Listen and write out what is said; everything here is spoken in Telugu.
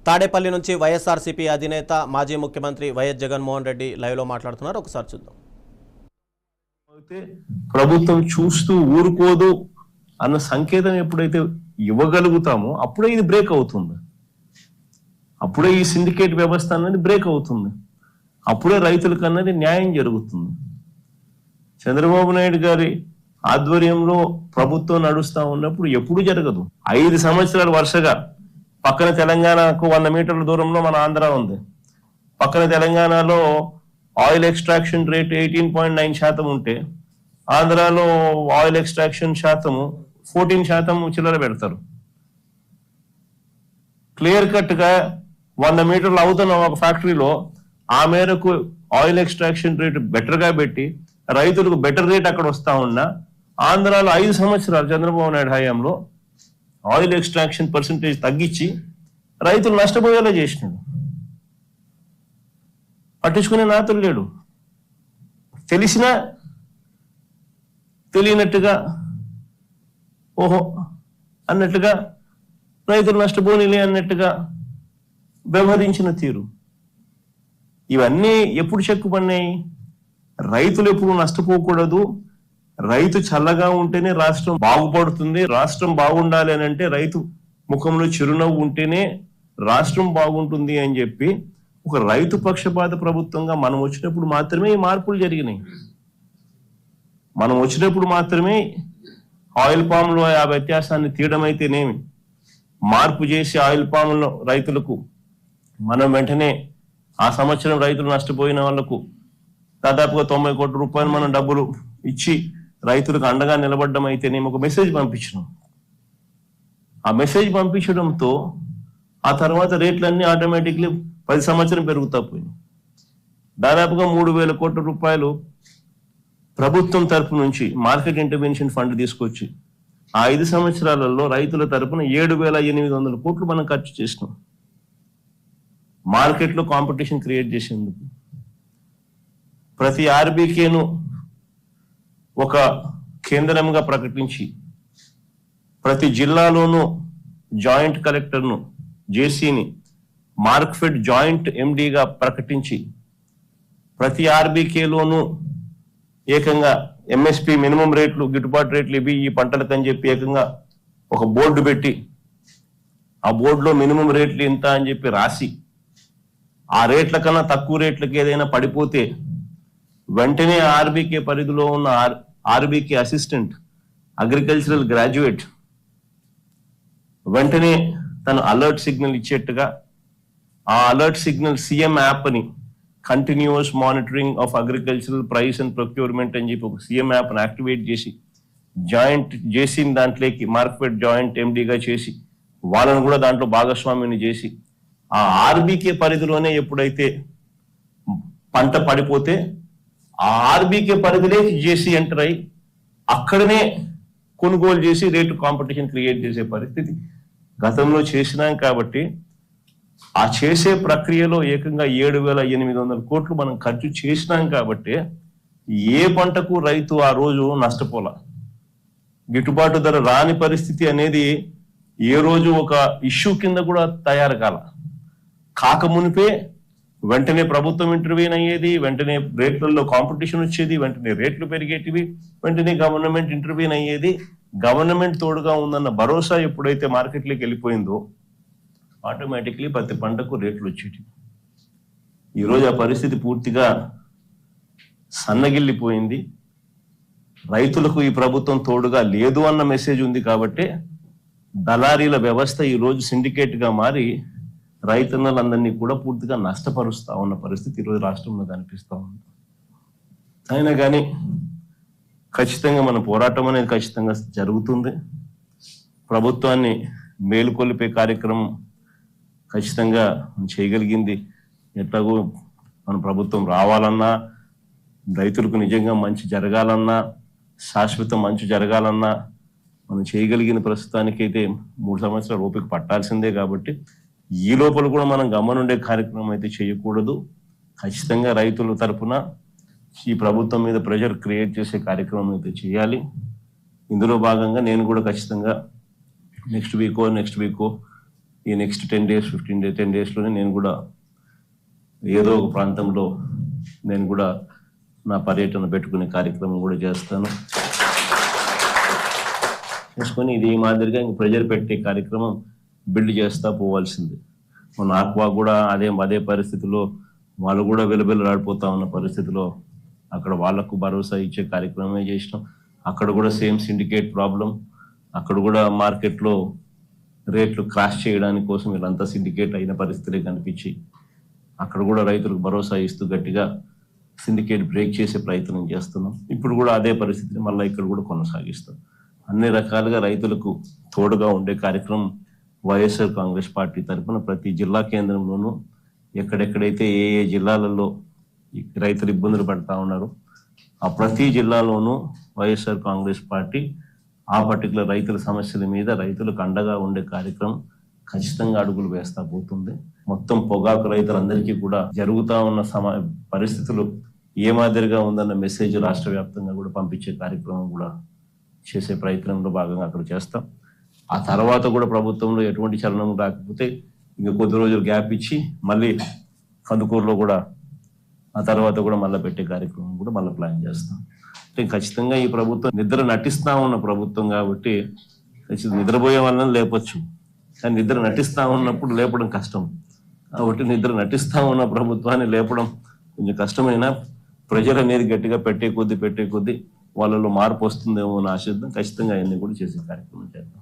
తాడేపల్లి నుంచి వైఎస్ఆర్సీపీ అధినేత మాజీ ముఖ్యమంత్రి వైఎస్ జగన్మోహన్ రెడ్డి లైవ్ లో మాట్లాడుతున్నారు. ఒకసారి చూద్దాం. ప్రభుత్వం చూస్తూ ఊరుకోదు అన్న సంకేతం ఎప్పుడైతే ఇవ్వగలుగుతామో అప్పుడే ఇది బ్రేక్ అవుతుంది. అప్పుడే ఈ సిండికేట్ వ్యవస్థ అన్నది బ్రేక్ అవుతుంది. అప్పుడే రైతులకు అన్నది న్యాయం జరుగుతుంది. చంద్రబాబు నాయుడు గారి ఆధ్వర్యంలో ప్రభుత్వం నడుస్తా ఉన్నప్పుడు ఎప్పుడు జరగదు. 5 సంవత్సరాలు వరుసగా పక్కన తెలంగాణకు 100 మీటర్ల దూరంలో మన ఆంధ్ర ఉంది. పక్కన తెలంగాణలో ఆయిల్ ఎక్స్ట్రాక్షన్ రేట్ 18.9% ఉంటే ఆంధ్రాలో ఆయిల్ ఎక్స్ట్రాక్షన్ శాతము 14% చిల్లర పెడతారు. క్లియర్ కట్ గా 100 మీటర్లు అవుతున్న ఒక ఫ్యాక్టరీలో ఆ మేరకు ఆయిల్ ఎక్స్ట్రాక్షన్ రేట్ బెటర్ గా పెట్టి రైతులకు బెటర్ రేట్ అక్కడ వస్తా ఉన్నా ఆంధ్రాలో 5 సంవత్సరాలు చంద్రబాబు నాయుడు హయాంలో ఆయిల్ ఎక్స్ట్రాక్షన్ పర్సంటేజ్ తగ్గించి రైతులు నష్టపోయేలా చేసినాడు. పట్టించుకునే నాతులు లేడు. తెలిసినా తెలియనట్టుగా ఓహో అన్నట్టుగా రైతులు నష్టపోనిలే అన్నట్టుగా వ్యవహరించిన తీరు ఇవన్నీ ఎప్పుడు చెక్కుపడినాయి? రైతులు ఎప్పుడు నష్టపోకూడదు, రైతు చల్లగా ఉంటేనే రాష్ట్రం బాగుపడుతుంది, రాష్ట్రం బాగుండాలి అని అంటే రైతు ముఖంలో చిరునవ్వు ఉంటేనే రాష్ట్రం బాగుంటుంది అని చెప్పి ఒక రైతు పక్షపాత ప్రభుత్వంగా మనం వచ్చినప్పుడు మాత్రమే ఈ మార్పులు జరిగినాయి. మనం వచ్చినప్పుడు మాత్రమే ఆయిల్ పామ్లో ఆ వ్యత్యాసాన్ని తీయడం అయితేనేమి, మార్పు చేసి ఆయిల్ పాములో రైతులకు మనం వెంటనే ఆ సంవత్సరం రైతులు నష్టపోయిన వాళ్లకు దాదాపుగా 90 కోట్ల రూపాయలు మనం డబ్బులు ఇచ్చి రైతులకు అండగా నిలబడడం అయితేనేమి ఒక మెసేజ్ పంపించడం. ఆ మెసేజ్ పంపించడంతో ఆ తర్వాత రేట్లన్నీ ఆటోమేటిక్లీ 10 సంవత్సరం పెరుగుతా పోయినాయి. దాదాపుగా 3,000 కోట్ల రూపాయలు ప్రభుత్వం తరపు నుంచి మార్కెట్ ఇంటర్వెన్షన్ ఫండ్ తీసుకొచ్చి ఆ 5 సంవత్సరాలలో రైతుల తరపున 7,800 కోట్లు మనం ఖర్చు చేసినాం. మార్కెట్లో కాంపిటీషన్ క్రియేట్ చేసేందుకు ప్రతి ఆర్బీకేను ఒక కేంద్రంగా ప్రకటించి ప్రతి జిల్లాలోనూ జాయింట్ కలెక్టర్ను జేసీని మార్క్ఫెడ్ జాయింట్ ఎండీగా ప్రకటించి ప్రతి ఆర్బీకేలోనూ ఏకంగా ఎంఎస్పి మినిమం రేట్లు గిట్టుబాటు రేట్లు ఇవి ఈ పంటలకు అని చెప్పి ఏకంగా ఒక బోర్డు పెట్టి ఆ బోర్డులో మినిమం రేట్లు ఇంత అని చెప్పి రాసి ఆ రేట్ల కన్నా తక్కువ రేట్లకి ఏదైనా పడిపోతే వెంటనే ఆర్బీకే పరిధిలో ఉన్న ఆర్బీకే అసిస్టెంట్ అగ్రికల్చరల్ గ్రాడ్యుయేట్ వెంటనే తను అలర్ట్ సిగ్నల్ ఇచ్చేట్టుగా ఆ అలర్ట్ సిగ్నల్ సీఎం యాప్ అని continuous monitoring of agricultural price and procurement అని చెప్పి ఒక సీఎం యాప్ని యాక్టివేట్ చేసి జాయింట్ జేసీని దాంట్లోకి మార్కెట్ జాయింట్ ఎండీగా చేసి వాళ్ళని కూడా దాంట్లో భాగస్వామిని చేసి ఆ ఆర్బీకే పరిధిలోనే ఎప్పుడైతే పంట పడిపోతే ఆ ఆర్బీకే పరిధిలోకి జేసీ ఎంటర్ అయి అక్కడనే కొనుగోలు చేసి రేటు కాంపిటీషన్ క్రియేట్ చేసే పరిస్థితి గతంలో చేసినాం. కాబట్టి ఆ చేసే ప్రక్రియలో ఏకంగా 7,800 కోట్లు మనం ఖర్చు చేసినాం. కాబట్టి ఏ పంటకు రైతు ఆ రోజు నష్టపోలా. గిట్టుబాటు ధర రాని పరిస్థితి అనేది ఏ రోజు ఒక ఇష్యూ కింద కూడా తయారు కాకమునిపే వెంటనే ప్రభుత్వం ఇంటర్వ్యూన్ అయ్యేది, వెంటనే రేట్లలో కాంపిటీషన్ వచ్చేది, వెంటనే రేట్లు పెరిగేటివి, వెంటనే గవర్నమెంట్ ఇంటర్వ్యూన్ అయ్యేది. గవర్నమెంట్ తోడుగా ఉందన్న భరోసా ఎప్పుడైతే మార్కెట్లోకి వెళ్ళిపోయిందో ఆటోమేటిక్లీ ప్రతి పంటకు రేట్లు వచ్చేటివి. ఈరోజు ఆ పరిస్థితి పూర్తిగా సన్నగిల్లిపోయింది. రైతులకు ఈ ప్రభుత్వం తోడుగా లేదు అన్న మెసేజ్ ఉంది. కాబట్టి దళారీల వ్యవస్థ ఈరోజు సిండికేట్ గా మారి రైతన్నలందరినీ కూడా పూర్తిగా నష్టపరుస్తా ఉన్న పరిస్థితి ఈరోజు రాష్ట్రంలో కనిపిస్తా ఉంది. అయినా కానీ ఖచ్చితంగా మన పోరాటం అనేది ఖచ్చితంగా జరుగుతుంది. ప్రభుత్వాన్ని మేలుకొల్పే కార్యక్రమం ఖచ్చితంగా చేయగలిగింది. ఎట్లాగో మన ప్రభుత్వం రావాలన్నా, రైతులకు నిజంగా మంచి జరగాలన్నా, శాశ్వత మంచి జరగాలన్నా మనం చేయగలిగిన ప్రస్తుతానికైతే 3 సంవత్సరాలు ఓపిక పట్టాల్సిందే. కాబట్టి ఈ లోపల కూడా మనం గమనుండే కార్యక్రమం అయితే చేయకూడదు. ఖచ్చితంగా రైతుల తరఫున ఈ ప్రభుత్వం మీద ప్రెషర్ క్రియేట్ చేసే కార్యక్రమం అయితే చేయాలి. ఇందులో భాగంగా నేను కూడా ఖచ్చితంగా నెక్స్ట్ వీకో ఈ నెక్స్ట్ 10 days 10 daysలోనే నేను కూడా ఏదో ఒక ప్రాంతంలో నేను కూడా నా పర్యటన పెట్టుకునే కార్యక్రమం కూడా చేస్తాను. చేసుకొని ఇది ఈ మాదిరిగా ఇంక ప్రెజర్ పెట్టే కార్యక్రమం బిల్డ్ చేస్తా పోవాల్సింది. మన ఆక్వా కూడా అదే పరిస్థితిలో వాళ్ళు కూడా వెలుబెల్లాడిపోతా ఉన్న పరిస్థితిలో అక్కడ వాళ్లకు భరోసా ఇచ్చే కార్యక్రమమే చేసినాం. అక్కడ కూడా సేమ్ సిండికేట్ ప్రాబ్లం, అక్కడ కూడా మార్కెట్లో రేట్లు క్రాష్ చేయడానికి కోసం వీళ్ళంతా సిండికేట్ అయిన పరిస్థితులే కనిపించి అక్కడ కూడా రైతులకు భరోసా ఇస్తూ గట్టిగా సిండికేట్ బ్రేక్ చేసే ప్రయత్నం చేస్తున్నాం. ఇప్పుడు కూడా అదే పరిస్థితిని మళ్ళీ ఇక్కడ కూడా కొనసాగిస్తాం. అన్ని రకాలుగా రైతులకు తోడుగా ఉండే కార్యక్రమం వైఎస్ఆర్ కాంగ్రెస్ పార్టీ తరఫున ప్రతి జిల్లా కేంద్రంలోనూ ఎక్కడెక్కడైతే ఏ జిల్లాలలో రైతులు ఇబ్బందులు పడతా ఉన్నారు ఆ ప్రతి జిల్లాలోనూ వైఎస్ఆర్ కాంగ్రెస్ పార్టీ ఆ పర్టికులర్ రైతుల సమస్యల మీద రైతులకు అండగా ఉండే కార్యక్రమం ఖచ్చితంగా అడుగులు వేస్తా పోతుంది. మొత్తం పొగాకు రైతులందరికీ కూడా జరుగుతా ఉన్న పరిస్థితులు ఏ మాదిరిగా ఉందన్న మెసేజ్ రాష్ట్ర వ్యాప్తంగా కూడా పంపించే కార్యక్రమం కూడా చేసే ప్రయత్నంలో భాగంగా అక్కడ చేస్తాం. ఆ తర్వాత కూడా ప్రభుత్వంలో ఎటువంటి చలనం రాకపోతే ఇంకా కొద్ది రోజులు గ్యాప్ ఇచ్చి మళ్ళీ కందుకూరులో కూడా ఆ తర్వాత కూడా మళ్ళీ పెట్టే కార్యక్రమం కూడా మళ్ళీ ప్లాన్ చేస్తాం. ఖచ్చితంగా ఈ ప్రభుత్వం నిద్ర నటిస్తా ఉన్న ప్రభుత్వం కాబట్టి నిద్రపోయే వాళ్ళని లేపొచ్చు, కానీ నిద్ర నటిస్తా ఉన్నప్పుడు లేపడం కష్టం. కాబట్టి నిద్ర నటిస్తా ఉన్న ప్రభుత్వాన్ని లేపడం కొంచెం కష్టమైన ప్రెజర్ అనేది గట్టిగా పెట్టే కొద్దీ వాళ్ళలో మార్పు వస్తుందేమో అని ఆశిద్దాం. ఖచ్చితంగా అవన్నీ కూడా చేసే కార్యక్రమం చేద్దాం.